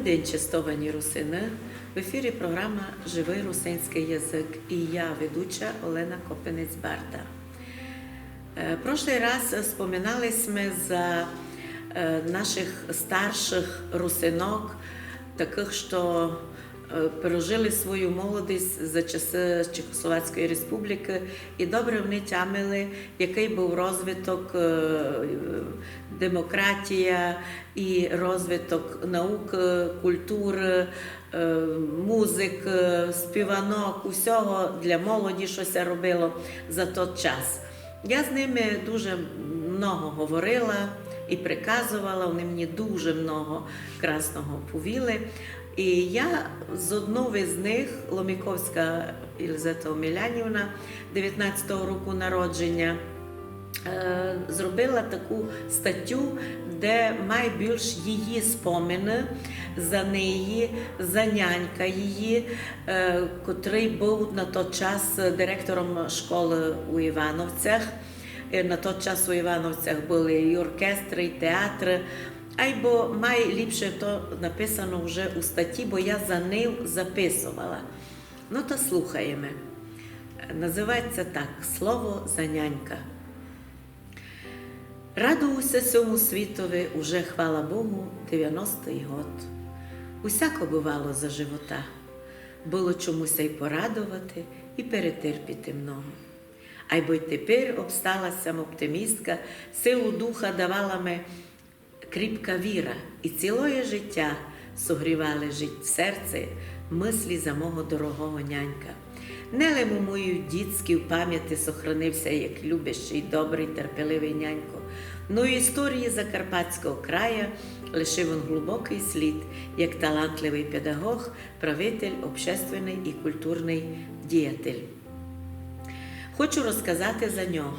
день, чистовані русини! В ефірі програма «Живий русинський язик» і я, ведуча Олена Копенець-Барда. Прошлий раз вспоминались ми за наших старших русинок, таких, що пережили свою молодість за часи Чехословацької республіки і добре вони тямили, який був розвиток демократія і розвиток науки, культури, музики, співанок, усього для молоді щось робило за той час. Я з ними дуже много говорила і приказувала, вони мені дуже много красного повіли. І я з одного з них, Ломіковська Єлизавета Омелянівна, 19-го року народження, зробила таку статтю, де найбільш її спомини за неї, за нянька її, котрий був на той час директором школи у Івановцях. На той час у Івановцях були і оркестри, і театри. Або найліпше то написано вже у статті, бо я за нею записувала. Ну то слухаємо. Називається так «Слово за нянька». Радуюся сьому світові уже, хвала Богу, 90-й год. Усяко бувало за живота. Було чомуся й порадувати, і перетерпіти много. Айбо й тепер обсталася оптимістка, силу духа давала ми кріпка віра, і цілоє життя согрівали жить в серці мислі за мого дорогого нянька. Не лему мою дітській в пам'яті сохранився, як любящий, добрий, терпеливий нянько, но й історії Закарпатського края лишив він глибокий слід, як талантливий педагог, правитель, общественний і культурний діятель. Хочу розказати за нього,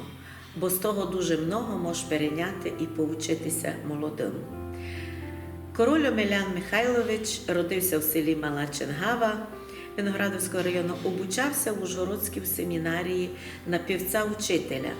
бо з того дуже много можеш перейняти і поучитися молодим. Король Омелян Михайлович родився в селі Мала Чингава Виноградовського району, обучався в Ужгородській семінарії на півця-учителя.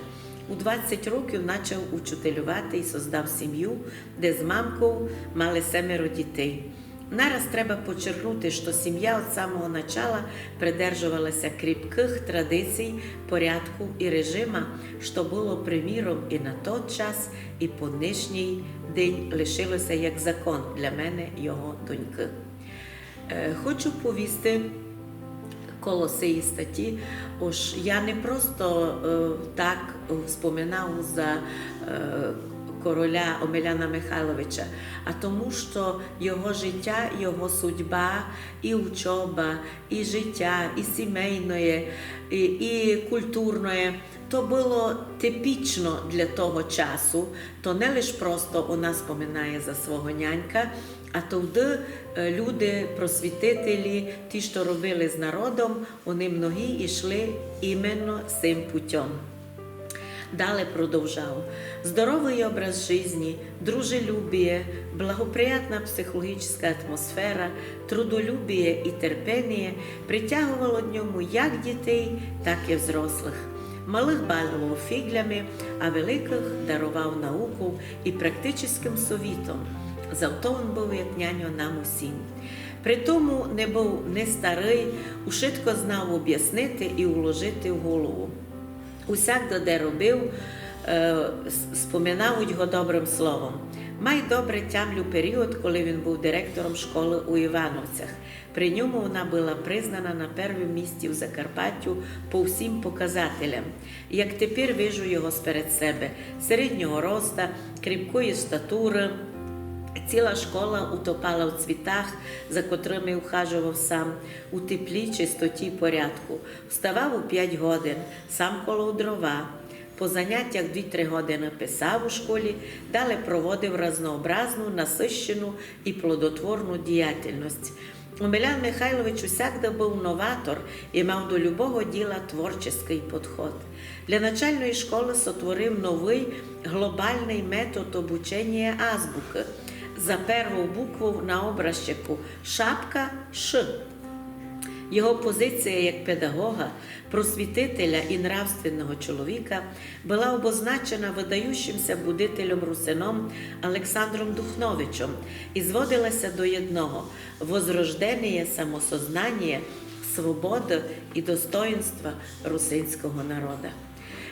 У 20 років почав учителювати і создав сім'ю, де з мамкою мали 7 дітей. Нараз треба подчеркнути, що сім'я від самого начала придержувалася кріпких традицій, порядку і режима, що було приміром і на той час, і по нинішній день лишилося як закон для мене, його доньки. Хочу повісти коло цієї статті, ось я не просто так вспоминав за короля Омеляна Михайловича, а тому, що його життя, його судьба, і учоба, і життя, і сімейне, і культурне, то було типічно для того часу, то не лише просто вона споминає за свого нянька, а тоді люди, просвітителі, ті, що робили з народом, вони многі йшли іменно цим путем. Далі продовжав. Здоровий образ жизни, дружелюбие, благоприятна психологічна атмосфера, трудолюбие і терпіння притягувало ньому як дітей, так і взрослих. Малих балував фіглями, а великих дарував науку і практичним совітом. Завто він був як няньо нам усім. При тому не був не старий, ушитко знав об'яснити і уложити в голову. Усяк, де робив, споминають його добрим словом. Май добре тямлю період, коли він був директором школи у Івановцях. При ньому вона була признана на першому місці в Закарпаттю по всім показателям. Як тепер вижу його сперед себе, середнього роста, кріпкої статури. Ціла школа утопала в цвітах, за котрими ухажував сам, у теплі, чистоті, порядку. Вставав у 5 годин, сам колов дрова. По заняттях 2-3 години писав у школі, далі проводив разнообразну, насищену і плодотворну діяльність. Омелян Михайлович усякда був новатор і мав до любого діла творчий підход. Для начальної школи сотворив новий глобальний метод обучення азбуки. За першу букву на образчику шапка Ш. Його позиція як педагога, просвітителя і нравственного чоловіка була обозначена видаючимся будителем русином Олександром Духновичем і зводилася до одного – возрождення самосознання, свободи і достоинства русинського народу.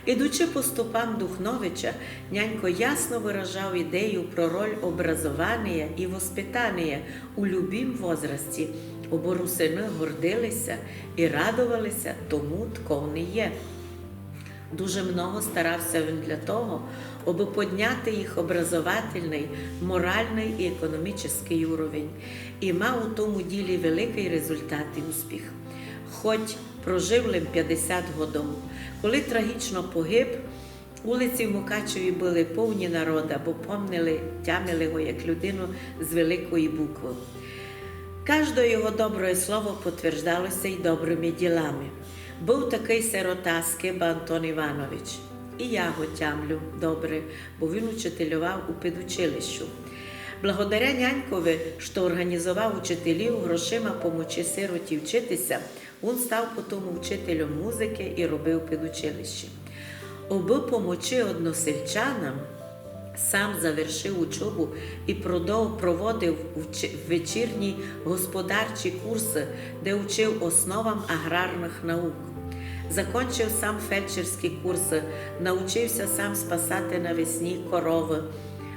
Ідучи по стопам Духновича, нянько ясно виражав ідею про роль образування і воспитання у любім возрасті, бо русини гордилися і радувалися тому, хто вони є. Дуже много старався він для того, аби підняти їх образовательний, моральний і економічний уровень, і мав у тому ділі великий результат і успіх. Хоч прожив лим 50 років. Коли трагічно погиб, вулиці в Мукачеві були повні народа, бо помнили, тямили його як людину з великої букви. Кожне його добре слово підтверджалося й добрими ділами. Був такий сирота Скиба Антон Іванович. І я його тямлю добре, бо він учителював у педучилищу. Благодаря нянькові, що організував учителів грошима помочи сироті вчитися, він став потім вчителем музики і робив педучилище. Аби помочи односельчанам, сам завершив учобу і проводив вечірні господарчі курси, де вчив основам аграрних наук. Закончив сам фельдшерські курси, навчився сам спасати навесні корови.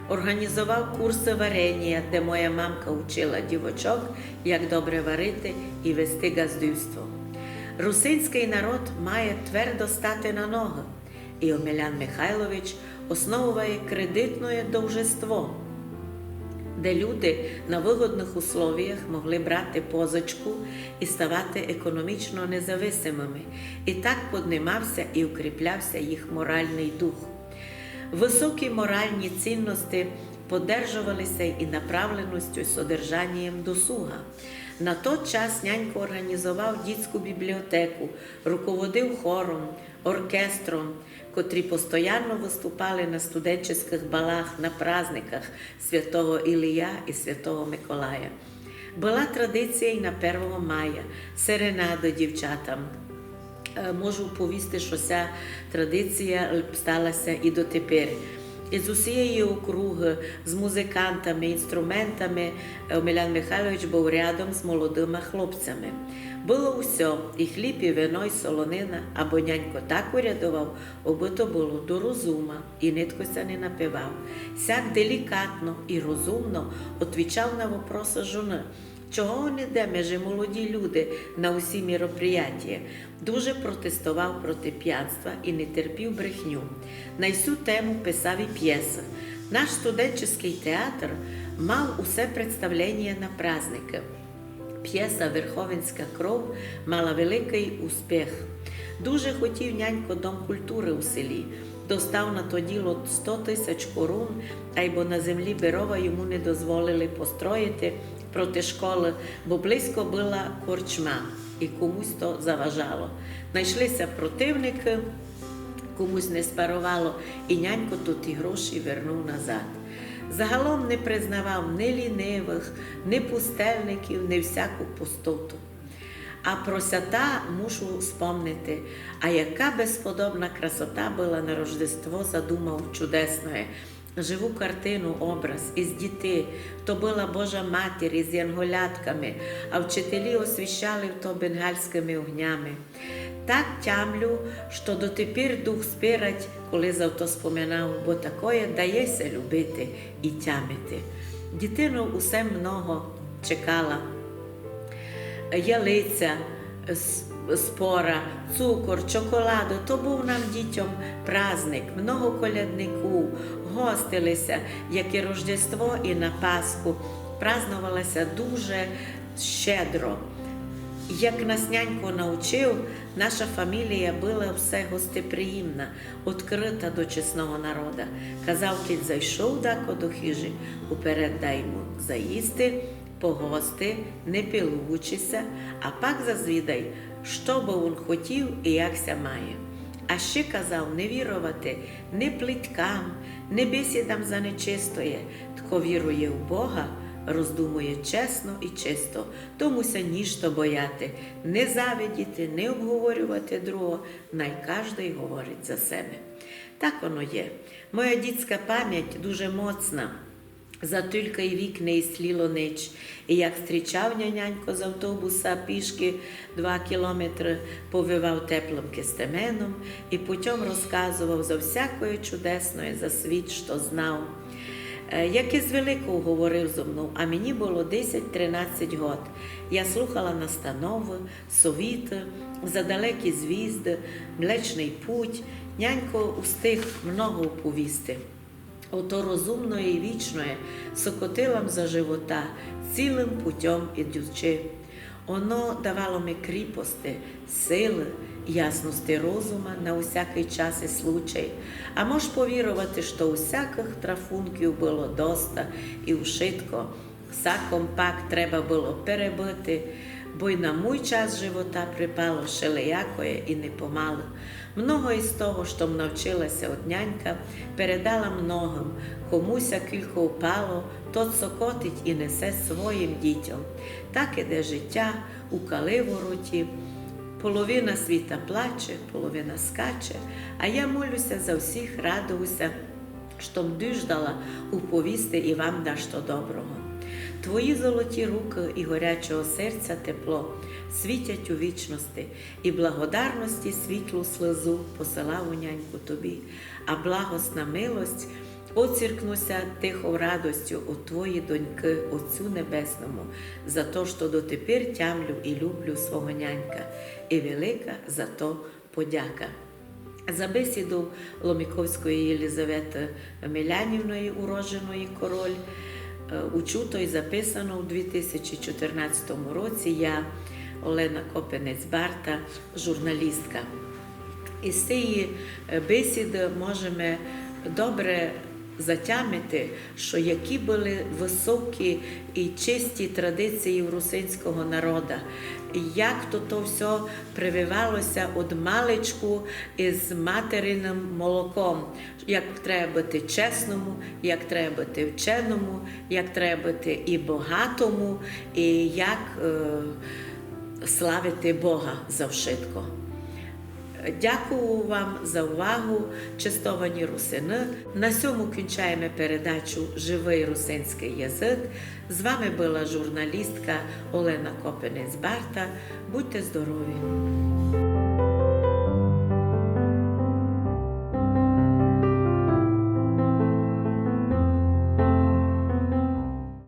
Організував курси варення, де моя мамка вчила дівочок, як добре варити і вести газдівство. Русинський народ має твердо стати на ноги, і Омелян Михайлович основує кредитне довжество, де люди на вигодних условіях могли брати позичку і ставати економічно независимими. І так піднімався і укріплявся їх моральний дух. Високі моральні цінності подержувалися і направленістю, і содержанням досуга. На той час нянько організував дитячу бібліотеку, руководив хором, оркестром, котрі постійно виступали на студентських балах, на праздниках Святого Ілія і Святого Миколая. Була традиція і на 1 мая, серенади дівчатам. Можу повісти, що ця традиція сталася і дотепер. І з усієї округи, з музикантами, інструментами Омелян Михайлович був рядом з молодими хлопцями. Було усе, і хліб, і вино, і солонина, або нянько так урядував, аби то було до розума, і ниткося не напивав. Сяк делікатно і розумно відповідав на вопроси жони. Чого не йде межі молоді люди на усі мероприятия? Дуже протестував проти п'янства і не терпів брехню. На цю тему писав і п'єси. Наш студентський театр мав усе представлення на праздники. П'єса «Верховенська кров» мала великий успіх. Дуже хотів нянько Дом культури у селі. Достав на то діло 100 тисяч корун, айбо на землі Берова йому не дозволили построїти проти школи, бо близько була корчма, і комусь то заважало. Найшлися противники, комусь не спарувало, і нянько тут і гроші вернув назад. Загалом не признавав ні лінивих, ні пустельників, ні всяку пустоту. А про свята мушу спомнити, а яка безподобна красота була на Рождество задумав чудесне. Живу картину, образ із дітей, то була Божа Матір із янголятками, а вчителі освіщали то бенгальськими огнями. Так тямлю, що дотепер дух спирать, коли завто споминав, бо такое дається любити і тямити. Дитину усе много чекала. Ялиця, спора, цукор, чоколаду, то був нам дітям праздник, много колядників, гостилися, як і Рождество, і на Пасху, празднувалося дуже щедро. Як нас нянько навчив, наша фамілія була все гостеприємна, відкрита до чесного народу. Казав, кінь зайшов дако до хижі, уперед дай йому заїсти, погости, не пилуючися, а пак зазвідай, що би він хотів і якся має. А ще казав не вірувати ні пліткам, ні бесідам за нечистоє, тко вірує в Бога, роздумує чесно і чисто, томуся ніщо бояти, не завидіти, не обговорювати другого, най кожний говорить за себе. Так воно є. Моя дітська пам'ять дуже моцна. За тільки й вік не ісліло ніч. І як зустрічав нянько з автобуса пішки 2 кілометри, повивав теплим кистеменом і путем розказував за всякої чудесної, за світ, що знав. Як із великого говорив зо мною, а мені було 10-13 год. Я слухала настанови, совіти, за далекі звізди, Млечний путь. Нянько устиг много оповісти. Ото розумної і вічної сокотилам за живота, цілим путем ідучи. Оно давало ми кріпости, сили, ясності розума на усякий час і случай. А мож повірувати, що усяких трафунків було доста і ушитко. Всаком пак треба було перебити, бо й на мій час живота припало шелеякое і непомалу. Много із того, що навчилася от нянька, передала многим. Комуся кілько впало, тот сокотить і несе своїм дітям. Так іде життя у каливороті. Половина світа плаче, половина скаче, а я молюся за всіх, радуюся, що діждала уповісти і вам дашто доброго. Твої золоті руки і горячого серця тепло світять у вічності, і благодарності світлу слезу посилав у няньку тобі, а благосна милость оціркнуся тихо радостю у твої доньки, Отцю Небесному, за то, що дотепер тямлю і люблю свого нянька, і велика за то подяка. За бесіду Ломіковської Єлизавети Милянівної, уроженої Король, учуто і записано у 2014 році я, Олена Копенець-Барта, журналістка. Із цієї бесіди можемо добре затямити, що які були високі і чисті традиції русинського народу, як то все прививалося від маличку із материним молоком, як треба бути чесному, як треба бути вченому, як треба бути і багатому, і як славити Бога завшитко. Дякую вам за увагу, чистовані русини. На цьому кінчаємо передачу «Живий русинський язик». З вами була журналістка Олена Копенець-Барта. Будьте здорові!